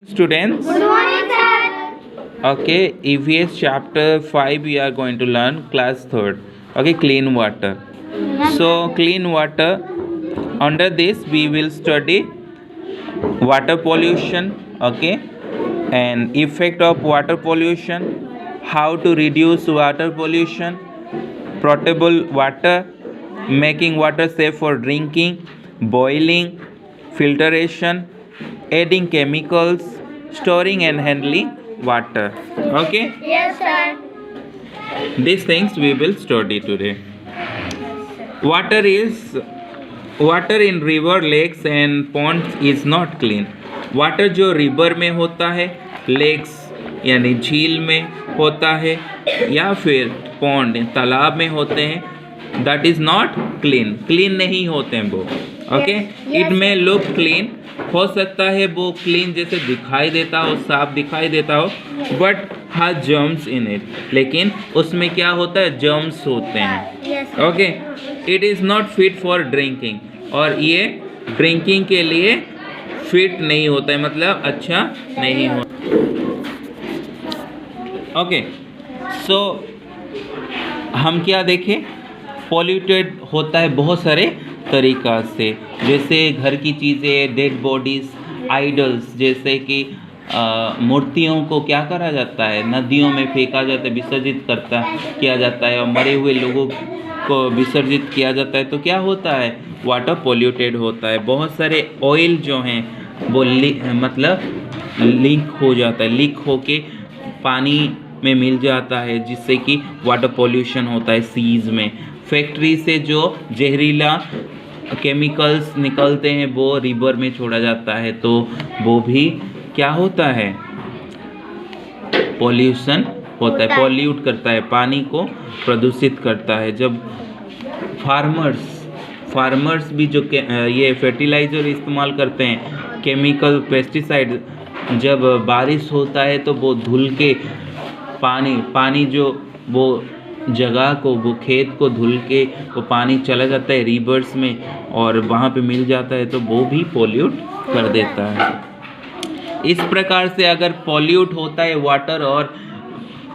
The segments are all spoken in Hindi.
Students, Good morning, sir. okay, EVS chapter 5 we are going to learn class 3rd. Okay, clean water. So, clean water, under this we will study water pollution, okay, and effect of water pollution, how to reduce water pollution, potable water, making water safe for drinking, boiling, filtration, adding chemicals, storing and handling water. Okay, Yes, sir. these things we will study today. Water is water in river lakes and ponds is not clean. Water जो रिवर में होता है, लेक्स यानी झील में होता है, या फिर पॉन्ड तालाब में होते हैं, that is not clean. Clean नहीं होते हैं वो. ओके, इट में लुक क्लीन, हो सकता है वो क्लीन जैसे दिखाई देता हो, साफ दिखाई देता हो, but has germs in it. लेकिन उसमें क्या होता है, जर्म्स होते हैं. Okay, it is not fit for drinking. और ये ड्रिंकिंग के लिए फिट नहीं होता है, मतलब अच्छा नहीं होता. ओके, सो हम क्या देखें, पॉल्यूटेड होता है बहुत सारे तरीक़ा से, जैसे घर की चीज़ें, डेड बॉडीज़, आइडल्स, जैसे कि मूर्तियों को क्या करा जाता है, नदियों में फेंका जाता है, विसर्जित किया जाता है, और मरे हुए लोगों को विसर्जित किया जाता है, तो क्या होता है, वाटर पॉल्यूटेड होता है. बहुत सारे ऑयल जो हैं वो मतलब लीक हो जाता है, लीक होके पानी में मिल जाता है, जिससे कि वाटर पॉल्यूशन होता है. सीज में फैक्ट्री से जो जहरीला केमिकल्स निकलते हैं वो रिवर में छोड़ा जाता है, तो वो भी क्या होता है, पॉल्यूशन होता है, पॉल्यूट करता है, पानी को प्रदूषित करता है. जब फार्मर्स भी जो ये फर्टिलाइज़र इस्तेमाल करते हैं, केमिकल पेस्टिसाइड, जब बारिश होता है तो वो धुल के पानी जो वो जगह को, वो खेत को धुल के वो पानी चला जाता है रिवर्स में, और वहाँ पे मिल जाता है, तो वो भी पॉल्यूट कर देता है. इस प्रकार से अगर पॉल्यूट होता है वाटर, और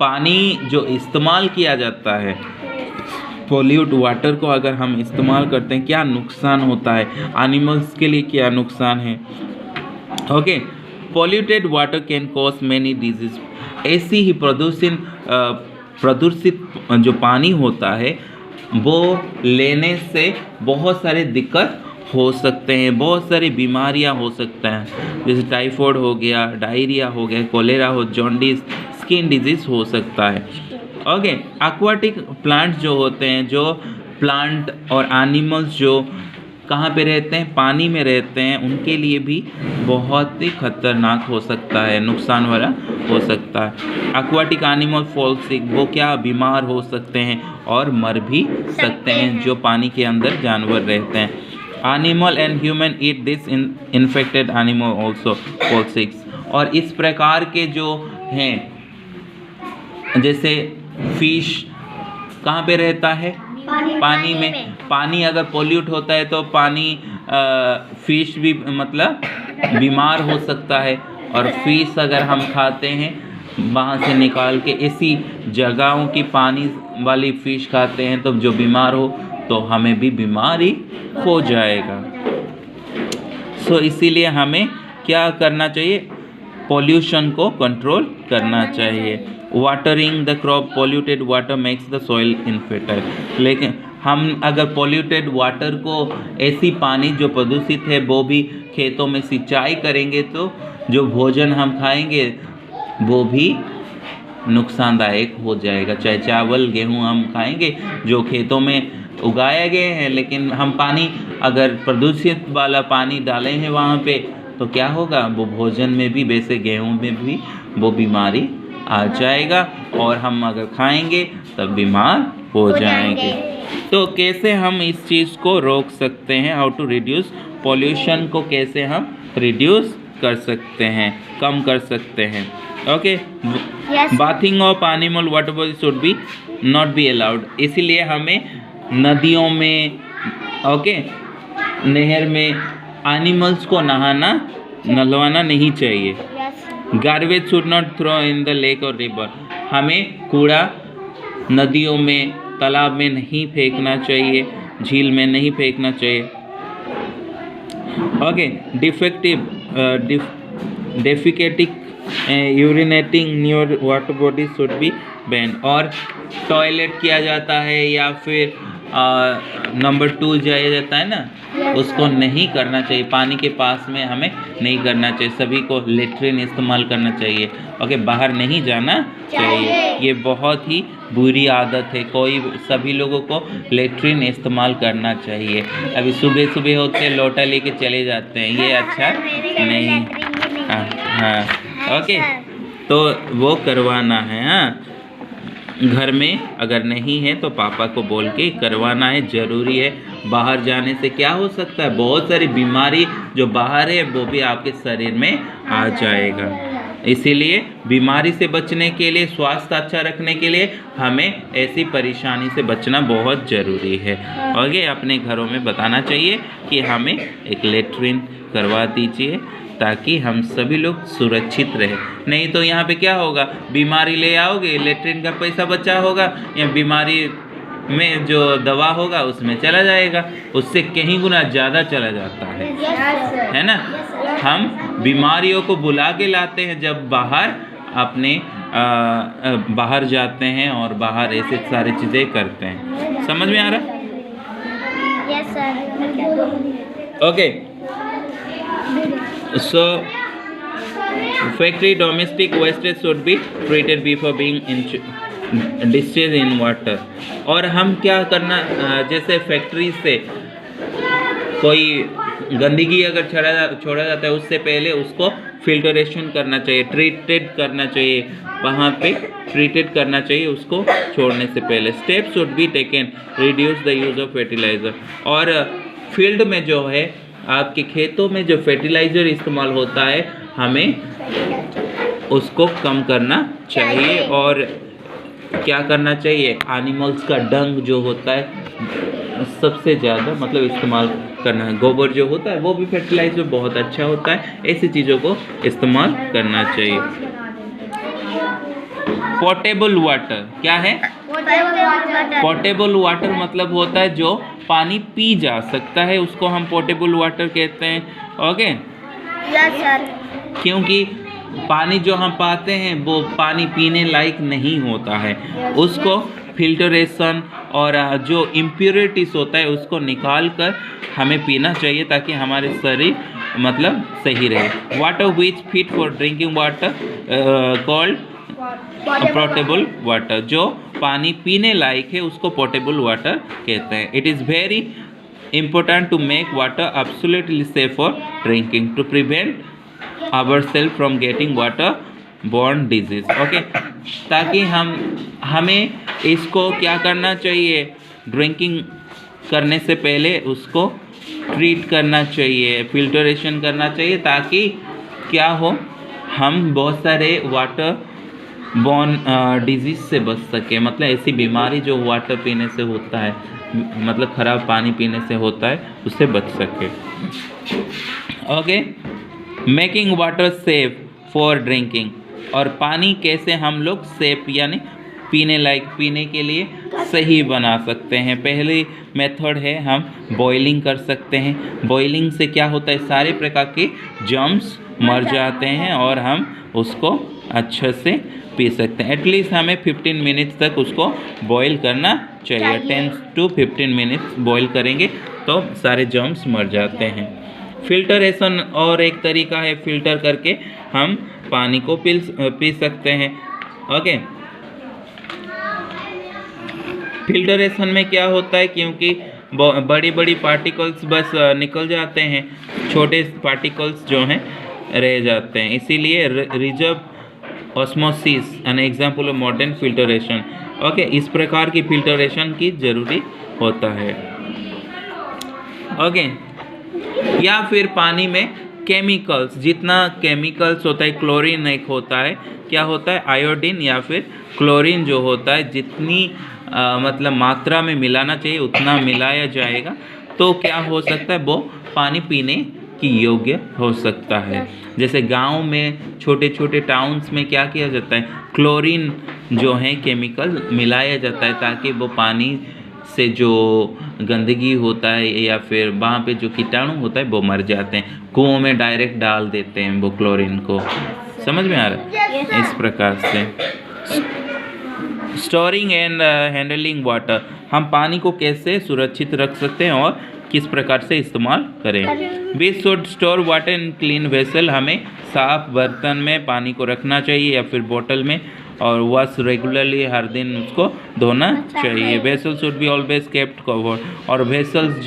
पानी जो इस्तेमाल किया जाता है, पॉल्यूट वाटर को अगर हम इस्तेमाल करते हैं, क्या नुकसान होता है, एनिमल्स के लिए क्या नुकसान है. Okay, polluted water can cause many disease. ऐसी ही प्रदूषित जो पानी होता है वो लेने से बहुत सारे दिक्कत हो सकते हैं, बहुत सारी बीमारियां हो सकते हैं, जैसे टाइफाइड हो गया, डायरिया हो गया, कोलेरा हो, जॉन्डिस, स्किन डिजीज़ हो सकता है. ओके, एक्वाटिक प्लांट्स जो होते हैं, जो प्लांट और एनिमल्स जो कहाँ पे रहते हैं, पानी में रहते हैं, उनके लिए भी बहुत ही खतरनाक हो सकता है, नुकसान वाला हो सकता है. एक्वाटिक एनिमल फॉल सिक, वो क्या बीमार हो सकते हैं और मर भी सकते हैं, जो पानी के अंदर जानवर रहते हैं. Animal and human eat this infected animal also fall sick. और इस प्रकार के जो हैं, जैसे फिश कहाँ पे रहता है, पानी में. पानी अगर पॉल्यूट होता है तो फिश भी मतलब बीमार हो सकता है. और फिश अगर हम खाते हैं वहाँ से निकाल के, ऐसी जगहों की पानी वाली फ़िश खाते हैं, तो जो बीमार हो तो हमें भी बीमारी हो जाएगा. सो इसीलिए हमें क्या करना चाहिए, पॉल्यूशन को कंट्रोल करना चाहिए. Watering the crop, polluted water makes the soil infertile. लेकिन हम अगर पॉल्यूटेड वाटर को, ऐसी पानी जो प्रदूषित है, वो भी खेतों में सिंचाई करेंगे, तो जो भोजन हम खाएंगे वो भी नुकसानदायक हो जाएगा. चाहे चावल, गेहूं हम खाएंगे जो खेतों में उगाए गए हैं, लेकिन हम पानी अगर प्रदूषित वाला पानी डालें हैं वहाँ पे, तो क्या होगा, वो भोजन में भी, वैसे गेहूं में भी वो बीमारी आ जाएगा, और हम अगर खाएंगे तब बीमार हो जाएंगे. तो कैसे हम इस चीज़ को रोक सकते हैं, हाउ टू रिड्यूस पॉल्यूशन को कैसे हम रिड्यूस कर सकते हैं, कम कर सकते हैं. Okay, bathing of animal water body should B not be allowed. इसीलिए हमें नदियों में, ओके, नहर में एनिमल्स को नहलाना नहीं चाहिए. Garbage should not throw in the lake और रिवर, हमें कूड़ा नदियों में, तालाब में नहीं फेंकना चाहिए, झील में नहीं फेंकना चाहिए। Okay, defecating urinating near water body should be ban, और टॉयलेट किया जाता है या फिर नंबर 2 जाया जाता है ना, उसको नहीं करना चाहिए, पानी के पास में हमें नहीं करना चाहिए। सभी को लेट्रिन इस्तेमाल करना चाहिए। ओके, बाहर नहीं जाना चाहिए, ये बहुत ही बुरी आदत है। सभी लोगों को लेट्रिन इस्तेमाल करना चाहिए। अभी सुबह सुबह होते लोटा लेके चले जाते हैं, ये अच्छा नहीं। हाँ, ओके, तो वो करवाना है। हाँ, घर में अगर नहीं है तो पापा को बोल के करवाना है, ज़रूरी है। बाहर जाने से क्या हो सकता है, बहुत सारी बीमारी जो बाहर है वो भी आपके शरीर में आ जाएगा। इसीलिए बीमारी से बचने के लिए, स्वास्थ्य अच्छा रखने के लिए हमें ऐसी परेशानी से बचना बहुत ज़रूरी है। और ये अपने घरों में बताना चाहिए कि हमें एक लेट्रिन करवा दीजिए ताकि हम सभी लोग सुरक्षित रहे। नहीं तो यहाँ पे क्या होगा, बीमारी ले आओगे, लेट्रिन का पैसा बचा होगा, या बीमारी में जो दवा होगा उसमें चला जाएगा, उससे कहीं गुना ज़्यादा चला जाता है ना। हम बीमारियों को बुला के लाते हैं जब बाहर अपने बाहर जाते हैं और बाहर ऐसे सारी चीज़ें करते हैं। समझ में आ रहा? Yes sir. Okay, so factory domestic wastage should be treated before being discharged in water। और हम क्या करना, जैसे फैक्ट्री से कोई गंदगी अगर छोड़ा जाता है उससे पहले उसको फिल्टरेशन करना चाहिए, ट्रीटेड करना चाहिए, वहाँ पे ट्रीटेड करना चाहिए उसको छोड़ने से पहले। Step should be taken reduce the use of fertiliser. और फील्ड में जो है, आपके खेतों में जो फर्टिलाइज़र इस्तेमाल होता है हमें उसको कम करना चाहिए। और क्या करना चाहिए, एनिमल्स का डंग जो होता है सबसे ज़्यादा मतलब इस्तेमाल करना है। गोबर जो होता है वो भी फर्टिलाइज़र बहुत अच्छा होता है, ऐसी चीज़ों को इस्तेमाल करना चाहिए। पोर्टेबल वाटर क्या है? पोर्टेबल वाटर मतलब होता है जो पानी पी जा सकता है, उसको हम पोर्टेबल वाटर कहते हैं। Okay, yes sir. क्योंकि पानी जो हम पाते हैं वो पानी पीने लायक नहीं होता है, उसको फिल्टरेशन और जो इम्प्योरिटीज होता है उसको निकाल कर हमें पीना चाहिए ताकि हमारे शरीर मतलब सही रहे। Water which fit for drinking water called portable water, जो पानी पीने लायक है उसको पोर्टेबल वाटर कहते हैं। It is very important to make water absolutely safe for drinking to prevent ourselves from getting water-borne disease। Okay, ताकि हमें इसको क्या करना चाहिए, ड्रिंकिंग करने से पहले उसको ट्रीट करना चाहिए, फिल्टरेशन करना चाहिए, ताकि क्या हो, हम बहुत सारे वाटर बॉर्न डिजीज़ से बच सके। मतलब ऐसी बीमारी जो वाटर पीने से होता है, मतलब ख़राब पानी पीने से होता है, उससे बच सके। Okay, making water safe for drinking. और पानी कैसे हम लोग सेफ यानी पीने लायक, पीने के लिए सही बना सकते हैं। पहली मेथड है हम बॉइलिंग कर सकते हैं। बॉइलिंग से क्या होता है, सारे प्रकार के जर्म्स मर जाते हैं और हम उसको अच्छे से पी सकते हैं। एटलीस्ट हमें 15 मिनट्स तक उसको बॉईल करना चाहिए। 10 to 15 मिनट्स बॉईल करेंगे तो सारे जर्म्स मर जाते हैं। फिल्टरेशन और एक तरीका है, फिल्टर करके हम पानी को पी सकते हैं। ओके, फिल्टरेशन में क्या होता है, क्योंकि बड़ी बड़ी पार्टिकल्स बस निकल जाते हैं, छोटे पार्टिकल्स जो हैं रह जाते हैं, इसीलिए reserve osmosis an example of modern filtration. Okay, इस प्रकार की फिल्टरेशन की ज़रूरी होता है। ओके, या फिर पानी में केमिकल्स, जितना केमिकल्स होता है, क्लोरीन एक होता है, क्या होता है, आयोडीन या फिर क्लोरीन जो होता है, जितनी मतलब मात्रा में मिलाना चाहिए उतना मिलाया जाएगा, तो क्या हो सकता है, वो पानी पीने की योग्य हो सकता है। जैसे गांव में छोटे छोटे टाउन्स में क्या किया जाता है, क्लोरीन जो है केमिकल मिलाया जाता है ताकि वो पानी से जो गंदगी होता है या फिर वहाँ पे जो कीटाणु होता है वो मर जाते हैं। कुओं में डायरेक्ट डाल देते हैं वो क्लोरीन को। समझ में आ रहा है? इस प्रकार से स्टोरिंग एंड हैंडलिंग वाटर, हम पानी को कैसे सुरक्षित रख सकते हैं और किस प्रकार से इस्तेमाल करें। We should store water in clean vessel, हमें साफ बर्तन में पानी को रखना चाहिए या फिर बोतल में, और वॉश रेगुलरली, हर दिन उसको धोना चाहिए। Vessel should be always kept covered, और वेसल्स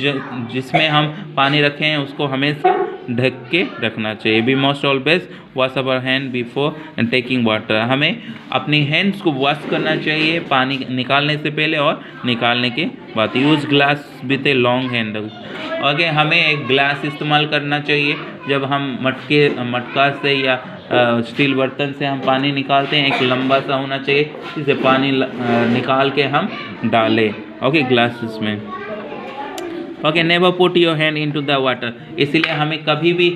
जिसमें हम पानी रखे हैं उसको हमेशा ढक के रखना चाहिए। We must always wash our hand before taking water, हमें अपनी हैंड्स को वॉश करना चाहिए पानी निकालने से पहले और निकालने के बाद। Use glass with a long handle, okay, हमें एक ग्लास इस्तेमाल करना चाहिए जब हम मटका से या स्टील बर्तन से हम पानी निकालते हैं। एक लंबा सा होना चाहिए जिससे पानी निकाल के हम डालें, ओके, ग्लासेस में। Okay, never put your hand into the water, इसलिए हमें कभी भी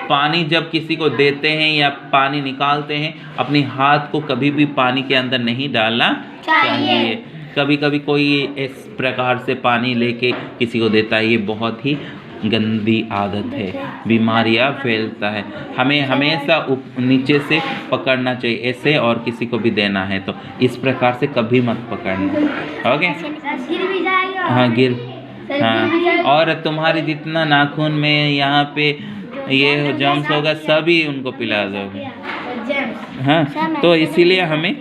पानी जब किसी को देते हैं या पानी निकालते हैं, अपने हाथ को कभी भी पानी के अंदर नहीं डालना चाहिए। कभी कभी कोई इस प्रकार से पानी लेके किसी को देता है, ये बहुत ही गंदी आदत है, बीमारियां फैलता है। हमें हमेशा नीचे से पकड़ना चाहिए ऐसे, और किसी को भी देना है तो इस प्रकार से कभी मत पकड़ना, ओके। हाँ, गिर, हाँ, और तुम्हारे जितना नाखून में यहाँ पे ये जम्स होगा सभी उनको पिला दोगे, हाँ। तो इसीलिए हमें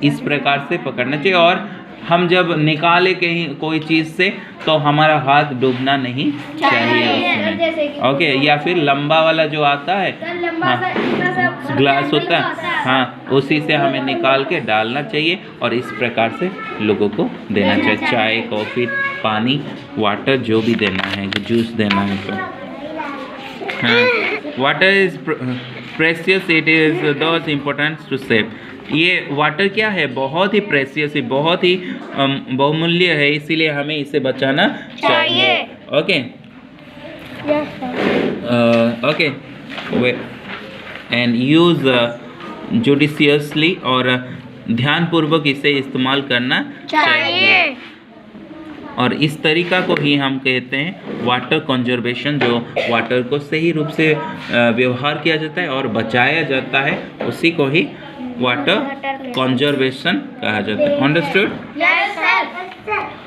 इस प्रकार से पकड़ना चाहिए, और हम जब निकाले कहीं कोई चीज़ से तो हमारा हाथ डूबना नहीं चाहिए उसमें, ओके। या फिर लंबा वाला जो आता है, हाँ, ग्लास होता है, हाँ, उसी से हमें निकाल के डालना चाहिए और इस प्रकार से लोगों को देना चाहिए। चाय, कॉफ़ी, पानी, वाटर जो भी देना है, जूस देना है तो, हाँ। Water is precious, it is those important to save, ये वाटर क्या है, बहुत ही प्रेशियस है, बहुत ही बहुमूल्य है, इसीलिए हमें इसे बचाना चाहिए, okay. Okay, and use judiciously, और ध्यानपूर्वक इसे इस्तेमाल करना चाहिए। और इस तरीका को ही हम कहते हैं वाटर कंजर्वेशन, जो वाटर को सही रूप से व्यवहार किया जाता है और बचाया जाता है, उसी को ही वाटर कंजर्वेशन कहा जाता है। अंडरस्टूड? Yes sir.